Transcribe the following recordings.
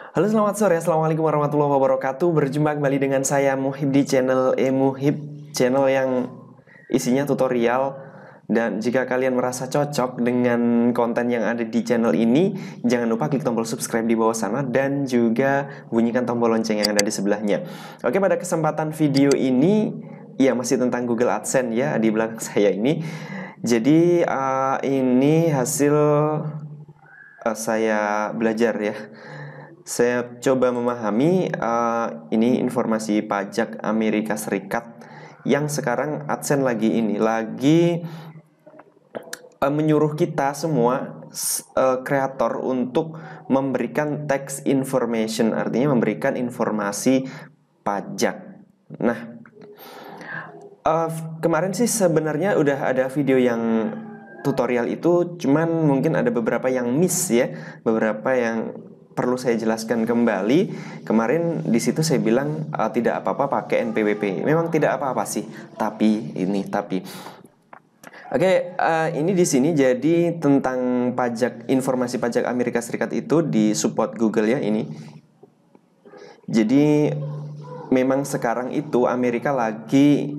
Halo, selamat sore. Assalamualaikum warahmatullahi wabarakatuh. Berjumpa kembali dengan saya Muhib di channel Muhib, channel yang isinya tutorial. Dan jika kalian merasa cocok dengan konten yang ada di channel ini, jangan lupa klik tombol subscribe di bawah sana dan juga bunyikan tombol lonceng yang ada di sebelahnya. Oke, pada kesempatan video ini, ya masih tentang Google AdSense ya di belakang saya ini. Jadi ini hasil saya belajar ya. Saya coba memahami ini informasi pajak Amerika Serikat yang sekarang AdSense lagi menyuruh kita semua kreator untuk memberikan tax information, artinya memberikan informasi pajak. Nah, kemarin sih sebenarnya udah ada video yang tutorial itu, cuman mungkin ada beberapa yang miss ya, beberapa yang perlu saya jelaskan kembali. Kemarin di situ saya bilang tidak apa-apa pakai NPWP. Memang tidak apa-apa sih, tapi Oke, ini di sini jadi tentang pajak, informasi pajak Amerika Serikat itu di support Google ya ini. Jadi memang sekarang itu Amerika lagi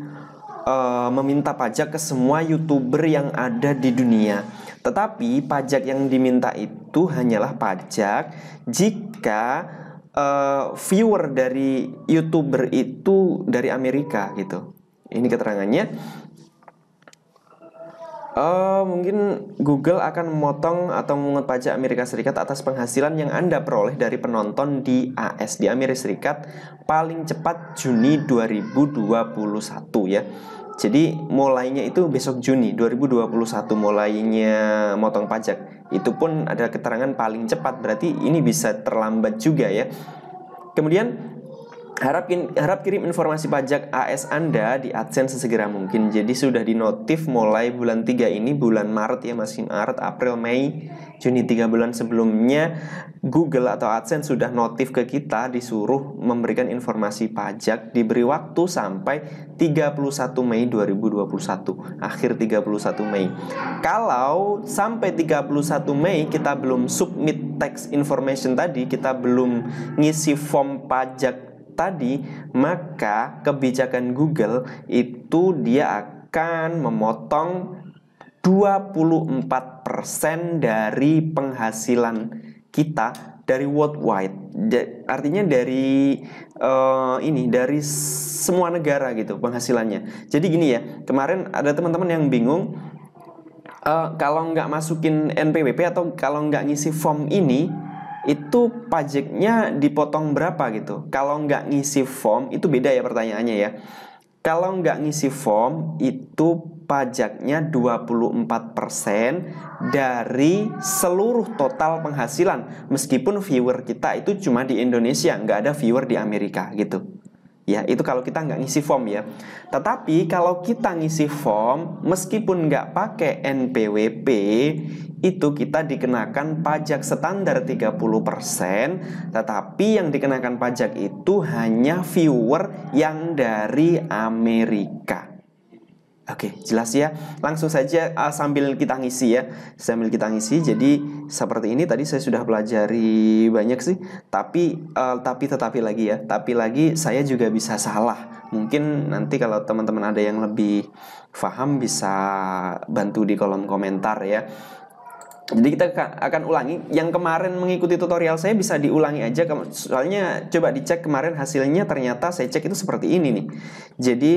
meminta pajak ke semua YouTuber yang ada di dunia. Tetapi pajak yang diminta itu hanyalah pajak jika viewer dari YouTuber itu dari Amerika gitu. Ini keterangannya. Mungkin Google akan memotong atau memungut pajak Amerika Serikat atas penghasilan yang Anda peroleh dari penonton di AS, di Amerika Serikat, paling cepat Juni 2021 ya. Jadi mulainya itu besok Juni 2021 mulainya motong pajak. Itu pun ada keterangan paling cepat, berarti ini bisa terlambat juga ya. Kemudian harap kirim informasi pajak AS Anda di AdSense sesegera mungkin. Jadi sudah dinotif mulai bulan 3 ini, bulan Maret ya, masih Maret, April, Mei, Juni, 3 bulan sebelumnya Google atau AdSense sudah notif ke kita, disuruh memberikan informasi pajak, diberi waktu sampai 31 Mei 2021, akhir 31 Mei. Kalau sampai 31 Mei kita belum submit tax information tadi, kita belum ngisi form pajak tadi, maka kebijakan Google itu dia akan memotong 24% dari penghasilan kita dari worldwide. Artinya dari dari semua negara gitu penghasilannya. Jadi gini ya, kemarin ada teman-teman yang bingung, kalau nggak masukin NPWP atau kalau nggak ngisi form ini, itu pajaknya dipotong berapa gitu. Kalau nggak ngisi form, itu beda ya pertanyaannya ya. Kalau nggak ngisi form, itu pajaknya 24% dari seluruh total penghasilan. Meskipun viewer kita itu cuma di Indonesia, nggak ada viewer di Amerika gitu. Ya, itu kalau kita nggak ngisi form ya. Tetapi kalau kita ngisi form, meskipun nggak pakai NPWP, itu kita dikenakan pajak standar 30%, tetapi yang dikenakan pajak itu hanya viewer yang dari Amerika. Oke, jelas ya. Langsung saja sambil kita ngisi ya. Sambil kita ngisi. Jadi seperti ini tadi saya sudah pelajari banyak sih. Tetapi lagi ya. Tapi lagi saya juga bisa salah. Mungkin nanti kalau teman-teman ada yang lebih paham bisa bantu di kolom komentar ya. Jadi kita akan ulangi. Yang kemarin mengikuti tutorial saya bisa diulangi aja. Soalnya coba dicek kemarin hasilnya, ternyata saya cek itu seperti ini nih. Jadi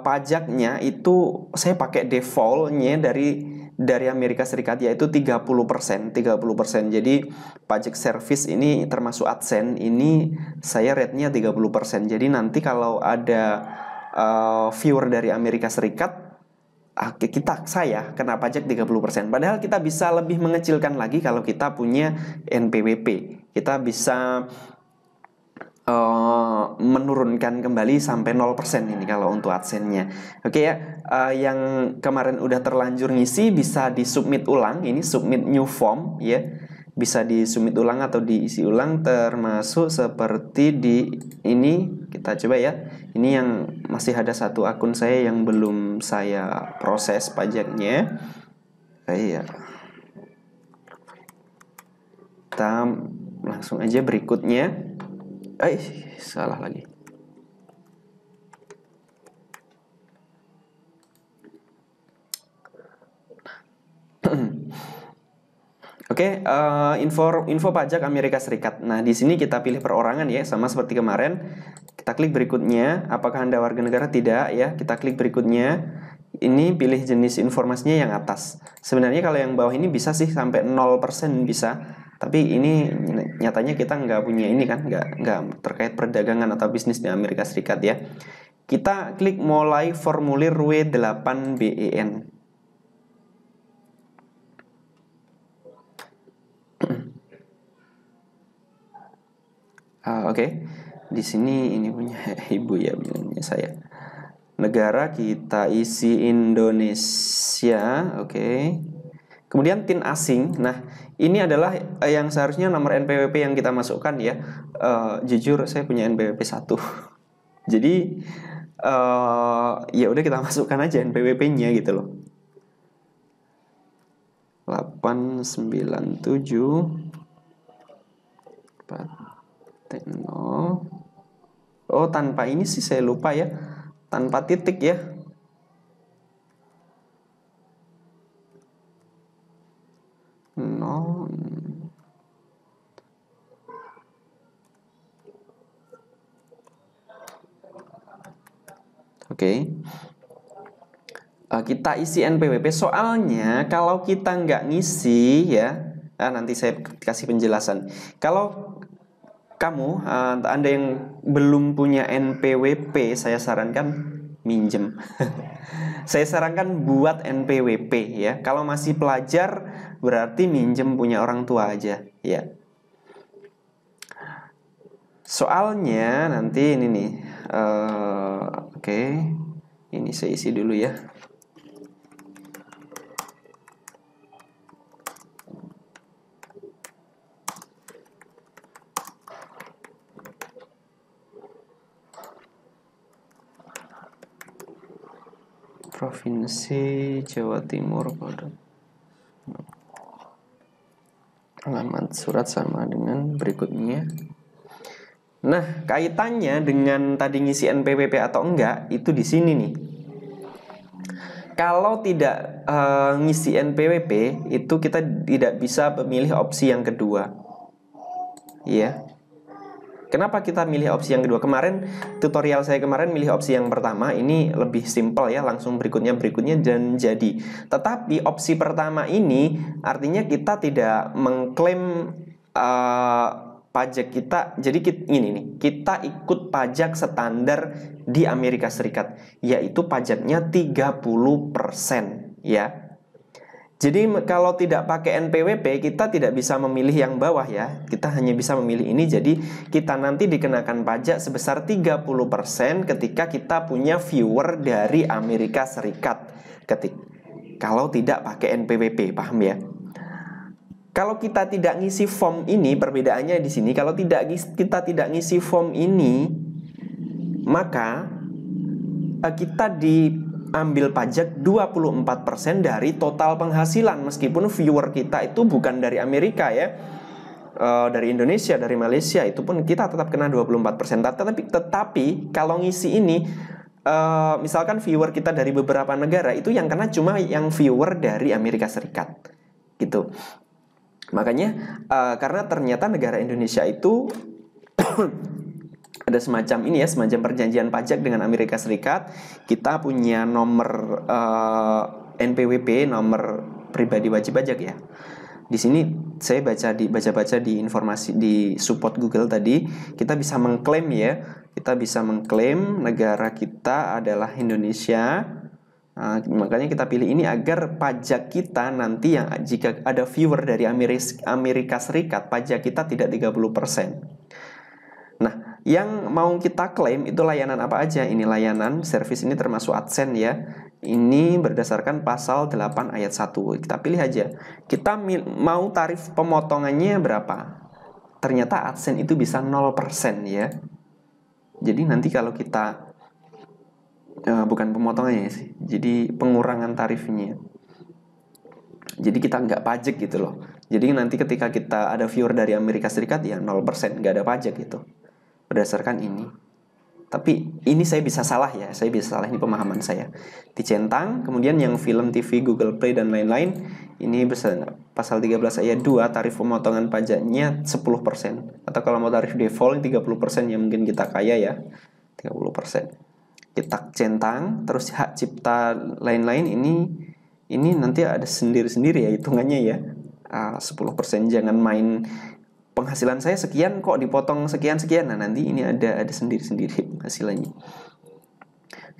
pajaknya itu saya pakai defaultnya dari Amerika Serikat, yaitu 30%. Jadi pajak service ini termasuk AdSense ini saya rate-nya 30%. Jadi nanti kalau ada viewer dari Amerika Serikat, saya kena pajak 30%. Padahal kita bisa lebih mengecilkan lagi kalau kita punya NPWP. Kita bisa menurunkan kembali sampai 0% ini kalau untuk AdSense-nya. Oke ya, yang kemarin udah terlanjur ngisi bisa disubmit ulang. Ini submit new form ya. Bisa disubmit ulang atau diisi ulang, termasuk seperti di ini. Kita coba ya. Ini yang masih ada satu akun saya yang belum saya proses pajaknya. Kita langsung aja berikutnya. Salah lagi. Oke, info pajak Amerika Serikat. Nah, di sini kita pilih perorangan ya, sama seperti kemarin. Kita klik berikutnya, apakah Anda warga negara? Tidak ya. Kita klik berikutnya. Ini pilih jenis informasinya yang atas. Sebenarnya kalau yang bawah ini bisa sih sampai 0% bisa. Tapi ini nyatanya kita nggak punya ini kan, nggak terkait perdagangan atau bisnis di Amerika Serikat ya. Kita klik mulai formulir W8BEN. Oke. Di sini ini punya ibu ya, punya saya. Negara kita isi Indonesia, oke. Kemudian TIN asing. Nah, ini adalah yang seharusnya nomor NPWP yang kita masukkan ya. Jujur saya punya NPWP 1. Jadi ya udah kita masukkan aja NPWP-nya gitu loh. 897 Oh, tanpa ini sih saya lupa ya. Tanpa titik ya. No. Oke. Kita isi NPWP. Soalnya kalau kita nggak ngisi ya, nanti saya kasih penjelasan. Kalau kamu, Anda yang belum punya NPWP, saya sarankan minjem. Saya sarankan buat NPWP ya. Kalau masih pelajar, berarti minjem punya orang tua aja ya. Soalnya nanti ini nih, oke. Ini saya isi dulu ya. Provinsi Jawa Timur, alamat surat sama dengan berikutnya. Nah, kaitannya dengan tadi ngisi NPWP atau enggak itu di sini nih. Kalau tidak ngisi NPWP itu kita tidak bisa memilih opsi yang kedua. Ya. Kenapa kita milih opsi yang kedua? Kemarin tutorial saya kemarin milih opsi yang pertama. Ini lebih simpel ya, langsung berikutnya dan jadi. Tetapi opsi pertama ini artinya kita tidak mengklaim pajak kita. Jadi ini nih, kita ikut pajak standar di Amerika Serikat, yaitu pajaknya 30% ya. Jadi kalau tidak pakai NPWP kita tidak bisa memilih yang bawah ya. Kita hanya bisa memilih ini. Jadi kita nanti dikenakan pajak sebesar 30% ketika kita punya viewer dari Amerika Serikat. Kalau tidak pakai NPWP, paham ya? Kalau kita tidak ngisi form ini, perbedaannya di sini. Kalau kita tidak ngisi form ini, maka kita diambil pajak 24% dari total penghasilan. Meskipun viewer kita itu bukan dari Amerika ya, dari Indonesia, dari Malaysia, itu pun kita tetap kena 24%. Tetapi kalau ngisi ini, misalkan viewer kita dari beberapa negara, itu yang kena cuma yang viewer dari Amerika Serikat gitu. Makanya karena ternyata negara Indonesia itu ada semacam ini ya, semacam perjanjian pajak dengan Amerika Serikat. Kita punya nomor NPWP, nomor pribadi wajib pajak ya. Di sini saya baca di informasi di support Google tadi, kita bisa mengklaim ya. Kita bisa mengklaim negara kita adalah Indonesia. Makanya kita pilih ini agar pajak kita nanti yang jika ada viewer dari Amerika Serikat, pajak kita tidak 30%. Nah, yang mau kita klaim itu layanan apa aja? Ini layanan service, ini termasuk AdSense ya. Ini berdasarkan pasal 8 ayat 1. Kita pilih aja. Kita mau tarif pemotongannya berapa? Ternyata AdSense itu bisa 0% ya. Jadi nanti kalau kita bukan pemotongannya sih, jadi pengurangan tarifnya. Jadi kita nggak pajak gitu loh. Jadi nanti ketika kita ada viewer dari Amerika Serikat ya 0%, nggak ada pajak gitu. Berdasarkan ini. Tapi ini saya bisa salah ya, saya bisa salah, ini pemahaman saya. Dicentang, kemudian yang film, TV, Google Play dan lain-lain, ini pasal 13 ayat 2, tarif pemotongan pajaknya 10%. Atau kalau mau tarif default 30% yang mungkin kita kaya ya, 30%. Kita centang, terus hak cipta lain-lain ini nanti ada sendiri-sendiri ya hitungannya ya. 10%, jangan main penghasilan saya sekian kok dipotong sekian-sekian. Nah, nanti ini ada sendiri-sendiri penghasilannya.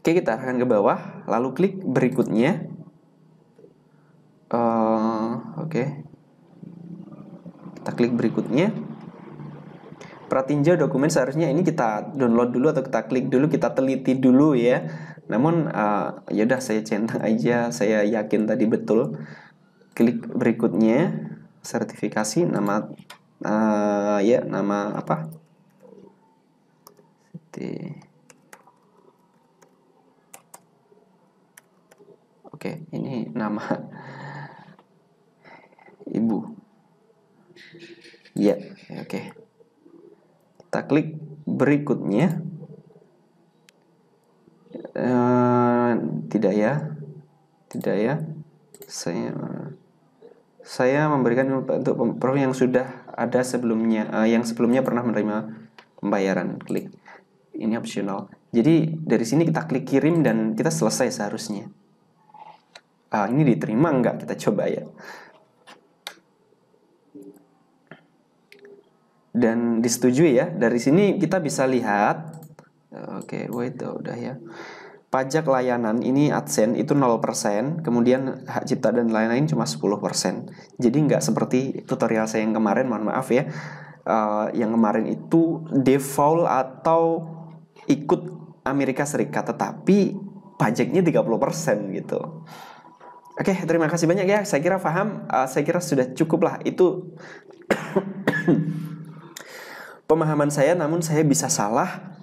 Oke, kita akan ke bawah, lalu klik berikutnya. Oke. Kita klik berikutnya. Pratinjau dokumen seharusnya ini kita download dulu atau kita klik dulu, kita teliti dulu ya. Namun ya udah saya centang aja, saya yakin tadi betul. Klik berikutnya, sertifikasi, nama nama apa? Oke, ini nama ibu. Ya, oke. Kita klik berikutnya. Tidak ya. Saya memberikan untuk produk yang sudah ada sebelumnya, yang sebelumnya pernah menerima pembayaran. Klik. Ini optional. Jadi dari sini kita klik kirim dan kita selesai seharusnya. Ini diterima enggak? Kita coba ya. Dan disetujui ya. Dari sini kita bisa lihat. Oke, wait, udah ya. Pajak layanan ini AdSense itu 0%, kemudian hak cipta dan lain-lain cuma 10%. Jadi nggak seperti tutorial saya yang kemarin, mohon maaf ya. Yang kemarin itu default atau ikut Amerika Serikat, tetapi pajaknya 30% gitu. Oke, terima kasih banyak ya. Saya kira paham, saya kira sudah cukup lah. Itu pemahaman saya, namun saya bisa salah.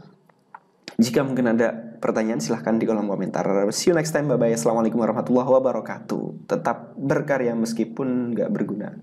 Jika mungkin ada pertanyaan silahkan di kolom komentar. See you next time, bye bye. Assalamualaikum warahmatullahi wabarakatuh. Tetap berkarya meskipun nggak berguna.